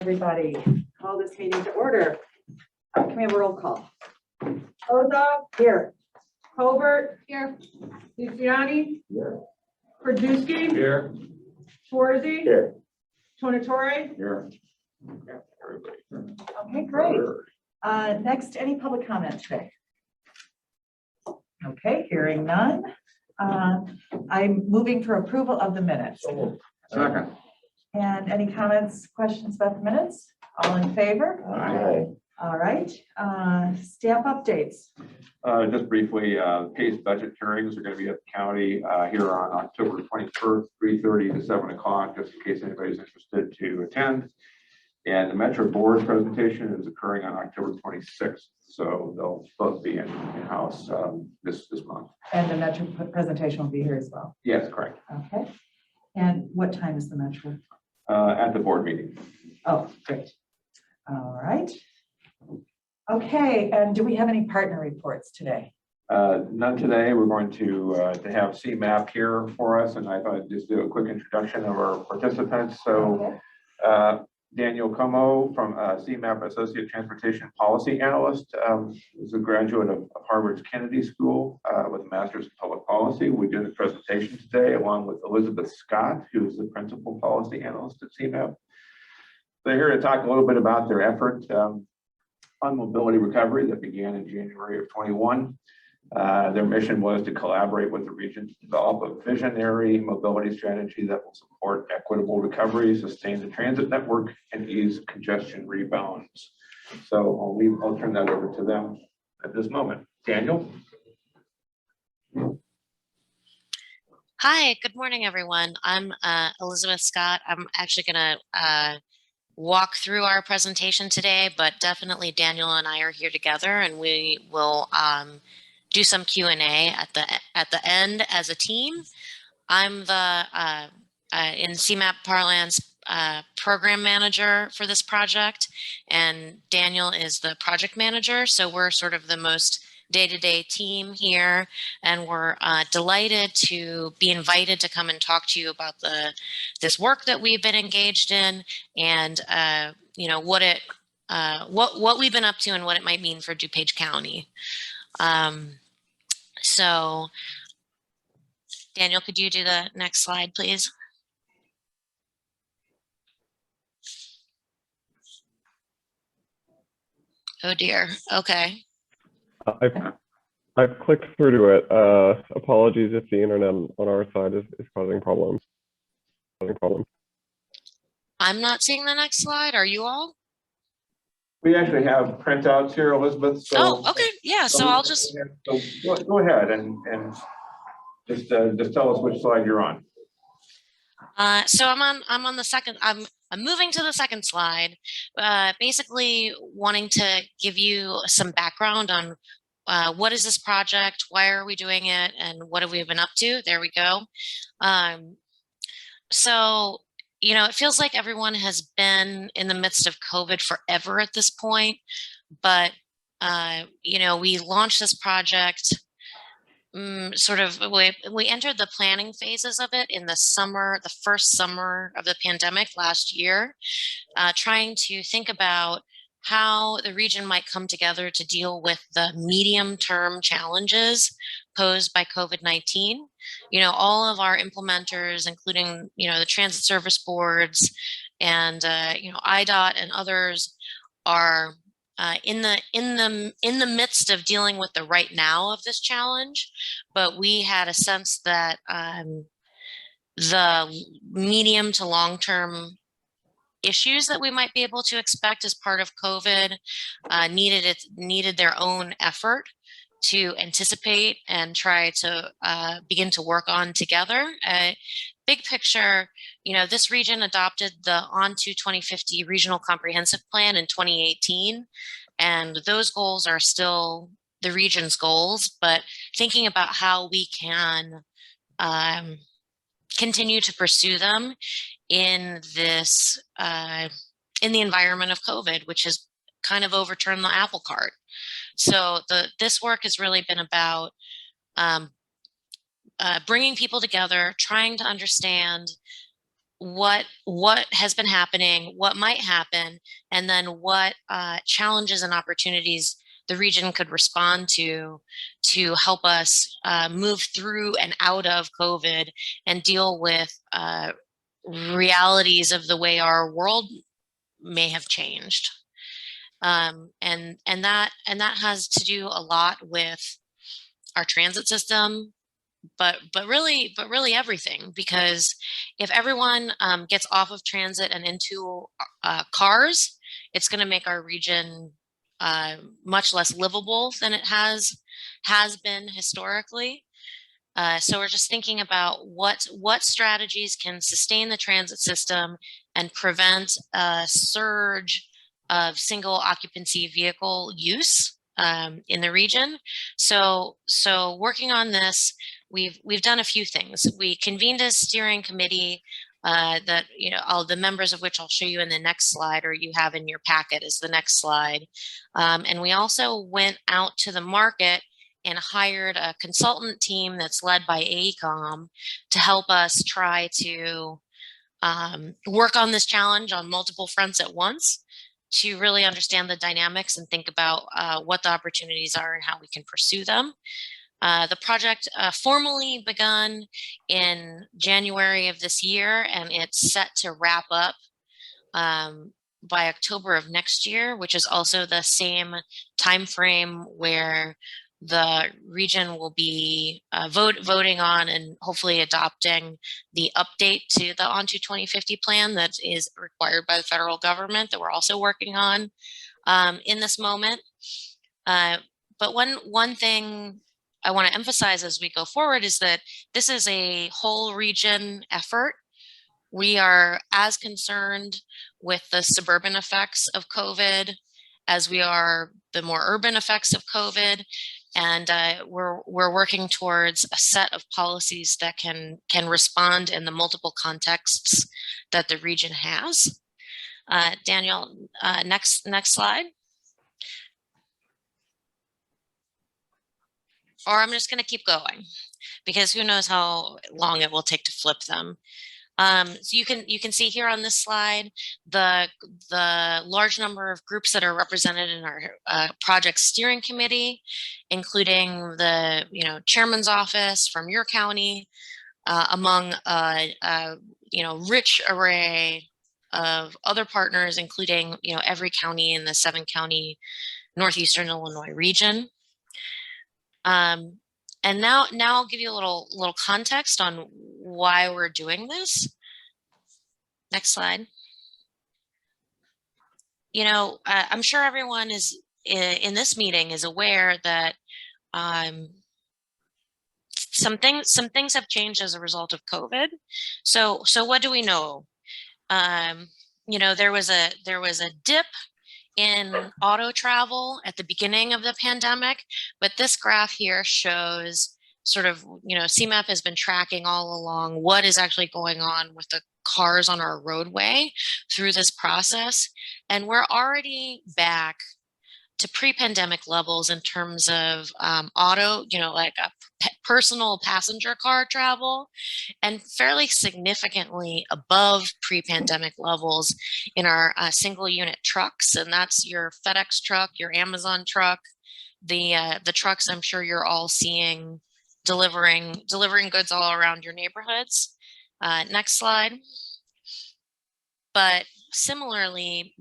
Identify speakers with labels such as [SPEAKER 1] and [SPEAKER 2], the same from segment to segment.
[SPEAKER 1] Everybody, call this meeting to order. Can we have a roll call? Oza, here. Colbert, here. Luciani,
[SPEAKER 2] Here.
[SPEAKER 1] Krajewski,
[SPEAKER 2] Here.
[SPEAKER 1] Schwarzy,
[SPEAKER 2] Here.
[SPEAKER 1] Tonatore.
[SPEAKER 2] Here.
[SPEAKER 1] Okay, great. Next, any public comment today? Okay, hearing none. I'm moving for approval of the minutes.
[SPEAKER 2] Second.
[SPEAKER 1] And any comments, questions about the minutes? All in favor?
[SPEAKER 2] Aye.
[SPEAKER 1] All right. Staff updates.
[SPEAKER 2] Just briefly, case budget hearings are going to be at the county here on October 21st, 3:30 to 7 o'clock, just in case anybody's interested to attend. And the Metro Board presentation is occurring on October 26th, so they'll both be in-house this month.
[SPEAKER 1] And the Metro presentation will be here as well.
[SPEAKER 2] Yes, correct.
[SPEAKER 1] Okay. And what time is the Metro?
[SPEAKER 2] At the board meeting.
[SPEAKER 1] Oh, great. All right. Okay, and do we have any partner reports today?
[SPEAKER 2] None today. We're going to have CMAP here for us, and I thought I'd just do a quick introduction of our participants. So Daniel Como from CMAP, Associate Transportation Policy Analyst, is a graduate of Harvard's Kennedy School with a Master's in Public Policy. We did a presentation today along with Elizabeth Scott, who is the Principal Policy Analyst at CMAP. They're here to talk a little bit about their effort on mobility recovery that began in January of 21. Their mission was to collaborate with the region to develop a visionary mobility strategy that will support equitable recovery, sustain the transit network, and ease congestion rebounds. So I'll turn that over to them at this moment. Daniel?
[SPEAKER 3] Hi, good morning, everyone. I'm Elizabeth Scott. I'm actually going to walk through our presentation today, but definitely Daniel and I are here together, and we will do some Q&A at the end as a team. I'm the in CMAP parlance program manager for this project, and Daniel is the project manager. So we're sort of the most day-to-day team here, and we're delighted to be invited to come and talk to you about this work that we've been engaged in, and you know what we've been up to and what it might mean for DuPage County. So Daniel, could you do the next slide, please? Oh dear. Okay.
[SPEAKER 4] I've clicked through to it. Apologies if the internet on our side is causing problems.
[SPEAKER 3] I'm not seeing the next slide. Are you all?
[SPEAKER 2] We actually have printouts here, Elizabeth. So,
[SPEAKER 3] oh, okay. Yeah. So I'll just
[SPEAKER 2] go ahead and just tell us which slide you're on.
[SPEAKER 3] So I'm on the second. I'm moving to the second slide. Basically, wanting to give you some background on what is this project, why are we doing it, and what have we been up to. There we go. So, you know, it feels like everyone has been in the midst of COVID forever at this point, but, you know, we launched this project sort of, we entered the planning phases of it in the summer, the first summer of the pandemic last year, trying to think about how the region might come together to deal with the medium-term challenges posed by COVID-19. You know, all of our implementers, including, you know, the transit service boards and, you know, IDOT and others are in the midst of dealing with the right now of this challenge. But we had a sense that the medium to long-term issues that we might be able to expect as part of COVID needed their own effort to anticipate and try to begin to work on together. Big picture, you know, this region adopted the On2 2050 Regional Comprehensive Plan in 2018, and those goals are still the region's goals, but thinking about how we can continue to pursue them in this, in the environment of COVID, which has kind of overturned the apple cart. So this work has really been about bringing people together, trying to understand what has been happening, what might happen, and then what challenges and opportunities the region could respond to help us move through and out of COVID and deal with realities of the way our world may have changed. And that has to do a lot with our transit system, but really everything, because if everyone gets off of transit and into cars, it's going to make our region much less livable than it has been historically. So we're just thinking about what strategies can sustain the transit system and prevent a surge of single occupancy vehicle use in the region. So working on this, we've done a few things. We convened a steering committee that, all the members of which I'll show you in the next slide, or you have in your packet is the next slide. And we also went out to the market and hired a consultant team that's led by AECOM to help us try to work on this challenge on multiple fronts at once, to really understand the dynamics and think about what the opportunities are and how we can pursue them. The project formally begun in January of this year, and it's set to wrap up by October of next year, which is also the same time frame where the region will be voting on and hopefully adopting the update to the Onto 2050 plan that is required by the federal government, that we're also working on in this moment. But one thing I want to emphasize as we go forward is that this is a whole region effort. We are as concerned with the suburban effects of COVID as we are the more urban effects of COVID. And we're working towards a set of policies that can respond in the multiple contexts that the region has. Daniel, next slide. Or I'm just going to keep going, because who knows how long it will take to flip them. So you can see here on this slide the large number of groups that are represented in our project steering committee, including the chairman's office from your county, among a rich array of other partners, including every county in the 7-county northeastern Illinois region. And now I'll give you a little context on why we're doing this. Next slide. I'm sure everyone is in this meeting is aware that some things have changed as a result of COVID. So what do we know? There was a dip in auto travel at the beginning of the pandemic, but this graph here shows sort of, CMAP has been tracking all along what is actually going on with the cars on our roadway through this process. And we're already back to pre-pandemic levels in terms of auto, like a personal passenger car travel, and fairly significantly above pre-pandemic levels in our single unit trucks. And that's your FedEx truck, your Amazon truck, the trucks I'm sure you're all seeing delivering goods all around your neighborhoods. Next slide. But similarly,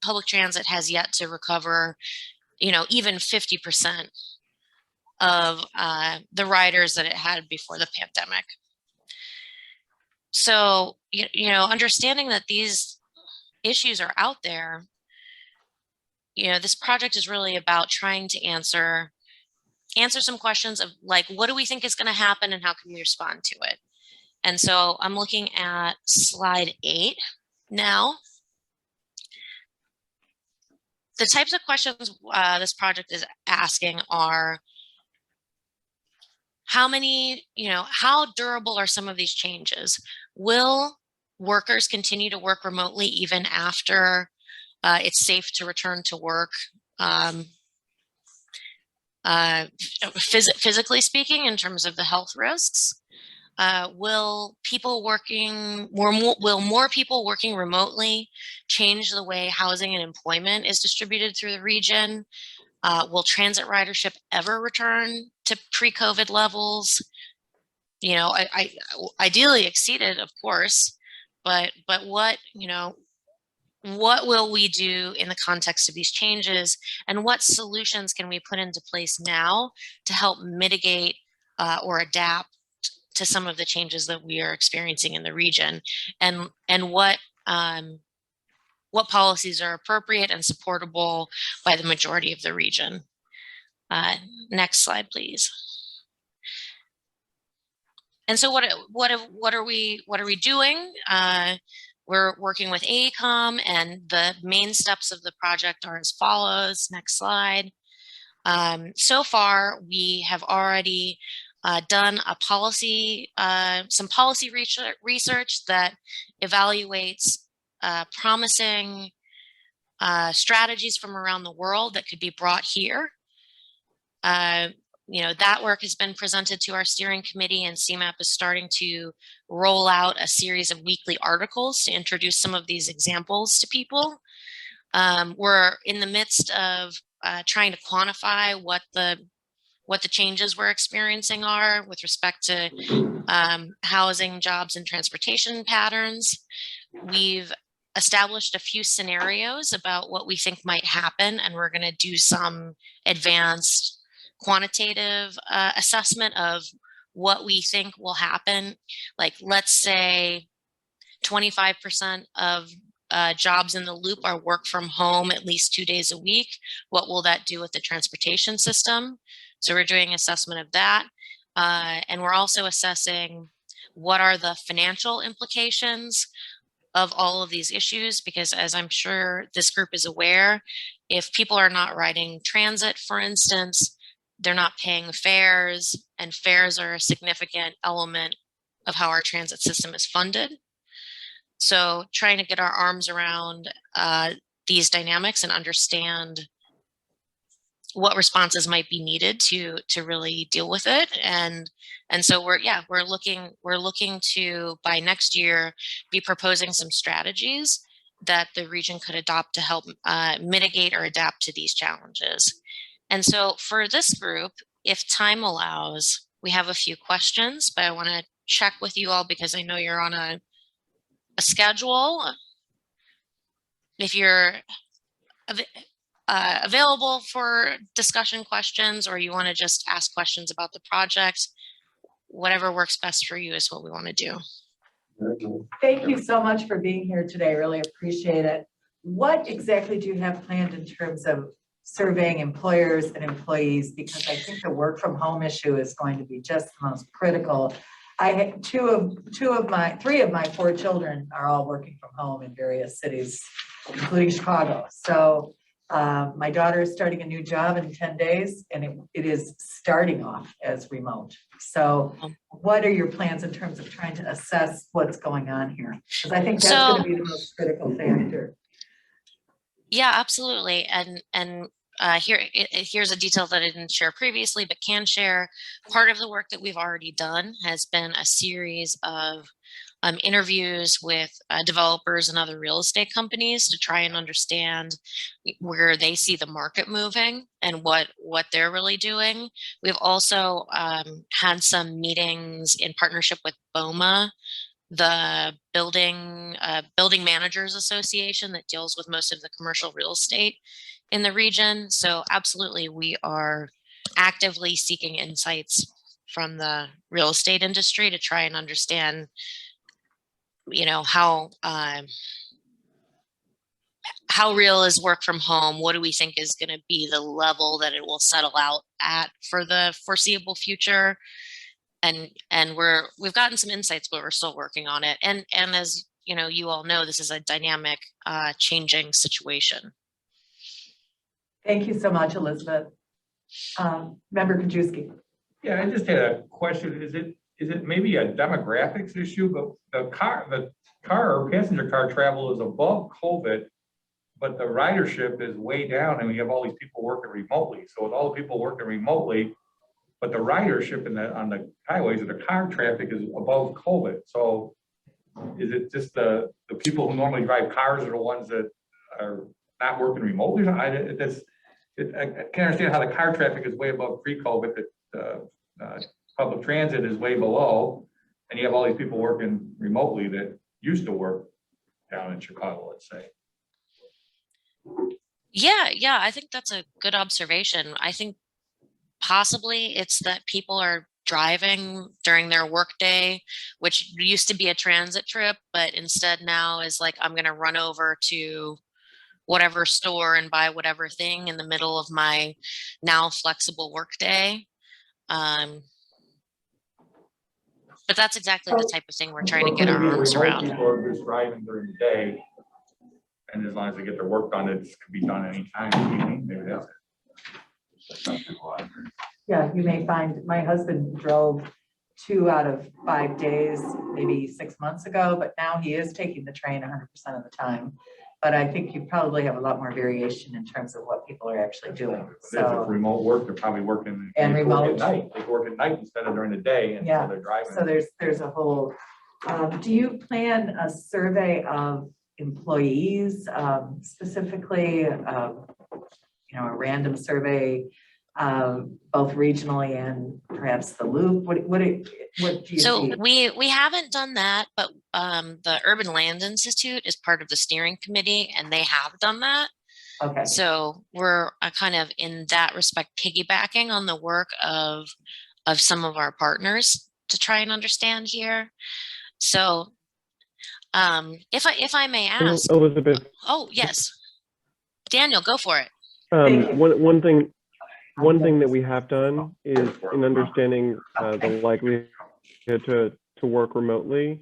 [SPEAKER 3] public transit has yet to recover, even 50% of the riders that it had before the pandemic. So, understanding that these issues are out there, this project is really about trying to answer some questions of like, what do we think is going to happen and how can we respond to it? And so I'm looking at slide 8 now. The types of questions this project is asking are, how durable are some of these changes? Will workers continue to work remotely even after it's safe to return to work? Physically speaking, in terms of the health risks, Will more people working remotely change the way housing and employment is distributed through the region? Will transit ridership ever return to pre-COVID levels? You know, I ideally exceeded, of course, but what, you know, what will we do in the context of these changes, and what solutions can we put into place now to help mitigate or adapt to some of the changes that we are experiencing in the region, and what policies are appropriate and supportable by the majority of the region. Next slide, please. And so what are we doing? We're working with AECOM, and the main steps of the project are as follows. Next slide. So far, we have already done a policy, some policy research that evaluates promising strategies from around the world that could be brought here. You know, that work has been presented to our steering committee, and CMAP is starting to roll out a series of weekly articles to introduce some of these examples to people. We're in the midst of trying to quantify what the changes we're experiencing are with respect to housing, jobs, and transportation patterns. We've established a few scenarios about what we think might happen, and we're going to do some advanced quantitative assessment of what we think will happen. Like, let's say 25% of jobs in the loop are work from home at least 2 days a week. What will that do with the transportation system? So we're doing assessment of that. And we're also assessing what are the financial implications of all of these issues, because as I'm sure this group is aware, if people are not riding transit, for instance, they're not paying fares, and fares are a significant element of how our transit system is funded. So trying to get our arms around these dynamics and understand what responses might be needed to really deal with it. And so we're looking to, by next year, be proposing some strategies that the region could adopt to help mitigate or adapt to these challenges. And so for this group, if time allows, we have a few questions, but I want to check with you all because I know you're on a schedule. If you're available for discussion questions, or you want to just ask questions about the project, whatever works best for you is what we want to do.
[SPEAKER 1] Thank you so much for being here today. Really appreciate it. What exactly do you have planned in terms of surveying employers and employees? Because I think the work from home issue is going to be just the most critical. I had three of my four children are all working from home in various cities, including Chicago. So my daughter is starting a new job in 10 days, and it is starting off as remote. So what are your plans in terms of trying to assess what's going on here? Because I think that's going to be the most critical factor.
[SPEAKER 3] Yeah, absolutely. And here's a detail that I didn't share previously, but can share. Part of the work that we've already done has been a series of interviews with developers and other real estate companies to try and understand where they see the market moving and what they're really doing. We've also had some meetings in partnership with BOMA, the Building Managers Association that deals with most of the commercial real estate in the region. So absolutely, we are actively seeking insights from the real estate industry to try and understand, you know, how real is work from home? What do we think is going to be the level that it will settle out at for the foreseeable future? And we've gotten some insights, but we're still working on it. And as you know, you all know, this is a dynamic, changing situation.
[SPEAKER 1] Thank you so much, Elizabeth. Member Kajewski.
[SPEAKER 5] Yeah, I just had a question. Is it maybe a demographics issue? But the passenger car travel is above COVID, but the ridership is way down, and we have all these people working remotely. So with all the people working remotely, but the ridership on the highways or the car traffic is above COVID. So is it just the people who normally drive cars are the ones that are not working remotely? I can't understand how the car traffic is way above pre-COVID, that public transit is way below, and you have all these people working remotely that used to work down in Chicago, let's say.
[SPEAKER 3] Yeah, I think that's a good observation. I think possibly it's that people are driving during their workday, which used to be a transit trip, but instead now is like, I'm going to run over to whatever store and buy whatever thing in the middle of my now flexible workday. But that's exactly the type of thing we're trying to get our arms around.
[SPEAKER 5] People are just driving during the day, and as long as they get their work done, it can be done anytime. Maybe that's it.
[SPEAKER 1] Yeah, you may find, my husband drove 2 out of 5 days, maybe 6 months ago, but now he is taking the train 100% of the time. But I think you probably have a lot more variation in terms of what people are actually doing.
[SPEAKER 5] If
[SPEAKER 1] So,
[SPEAKER 5] remote work, they're probably working.
[SPEAKER 1] And
[SPEAKER 5] they work
[SPEAKER 1] remote.
[SPEAKER 5] at night. They work at night instead of during the day, and
[SPEAKER 1] Yeah.
[SPEAKER 5] so they're driving.
[SPEAKER 1] so there's a whole, do you plan a survey of employees, specifically, a random survey, both regionally and perhaps the loop? What do you
[SPEAKER 3] So
[SPEAKER 1] see?
[SPEAKER 3] we haven't done that, but the Urban Land Institute is part of the steering committee, and they have done that.
[SPEAKER 1] Okay,
[SPEAKER 3] So we're kind of in that respect piggybacking on the work of some of our partners to try and understand here. So if I may ask,
[SPEAKER 4] Elizabeth,
[SPEAKER 3] oh yes, Daniel, go for it.
[SPEAKER 1] Thank you.
[SPEAKER 4] one thing that we have done is in understanding the likelihood to work remotely,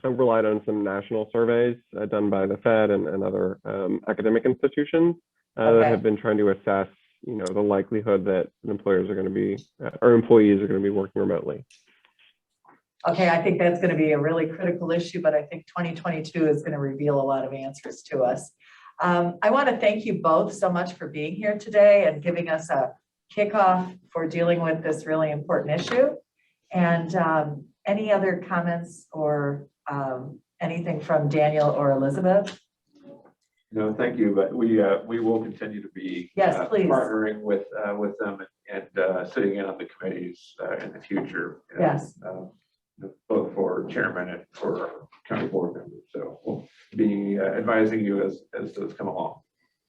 [SPEAKER 4] I relied on some national surveys done by the Fed and other academic institutions that have been trying to assess, the likelihood that employers are going to be, or employees are going to be working remotely.
[SPEAKER 1] Okay, I think that's going to be a really critical issue, but I think 2022 is going to reveal a lot of answers to us. I want to thank you both so much for being here today and giving us a kickoff for dealing with this really important issue. And any other comments or anything from Daniel or Elizabeth?
[SPEAKER 2] No, thank you, but we will continue to be
[SPEAKER 1] Yes, please.
[SPEAKER 2] partnering with them and sitting in on the committees in the future.
[SPEAKER 1] Yes.
[SPEAKER 2] Both for chairman and for county board members. So we'll be advising you as those come along.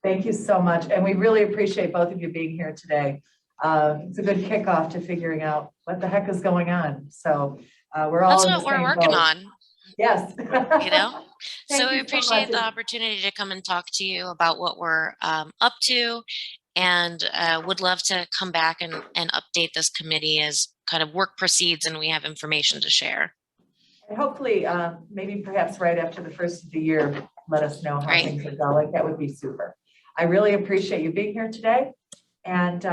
[SPEAKER 1] Thank you so much. And we really appreciate both of you being here today. It's a good kickoff to figuring out what the heck is going on. So we're all
[SPEAKER 3] That's
[SPEAKER 1] in the
[SPEAKER 3] what we're
[SPEAKER 1] same
[SPEAKER 3] working
[SPEAKER 1] boat.
[SPEAKER 3] on.
[SPEAKER 1] Yes.
[SPEAKER 3] So we
[SPEAKER 1] you so
[SPEAKER 3] appreciate
[SPEAKER 1] much.
[SPEAKER 3] the opportunity to come and talk to you about what we're up to, and would love to come back and update this committee as kind of work proceeds and we have information to share.
[SPEAKER 1] And hopefully, maybe perhaps right after the first of the year, let us know how
[SPEAKER 3] Great.
[SPEAKER 1] things are going. That would be super. I really appreciate you being here today. And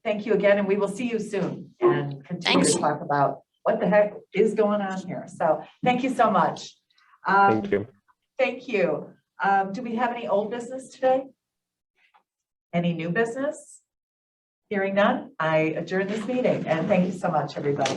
[SPEAKER 1] thank you again. And we will see you soon and continue
[SPEAKER 3] Thanks.
[SPEAKER 1] to talk about what the heck is going on here. So thank you so much.
[SPEAKER 4] Thank you.
[SPEAKER 1] Thank you. Do we have any old business today? Any new business? Hearing none, I adjourn this meeting, and thank you so much, everybody.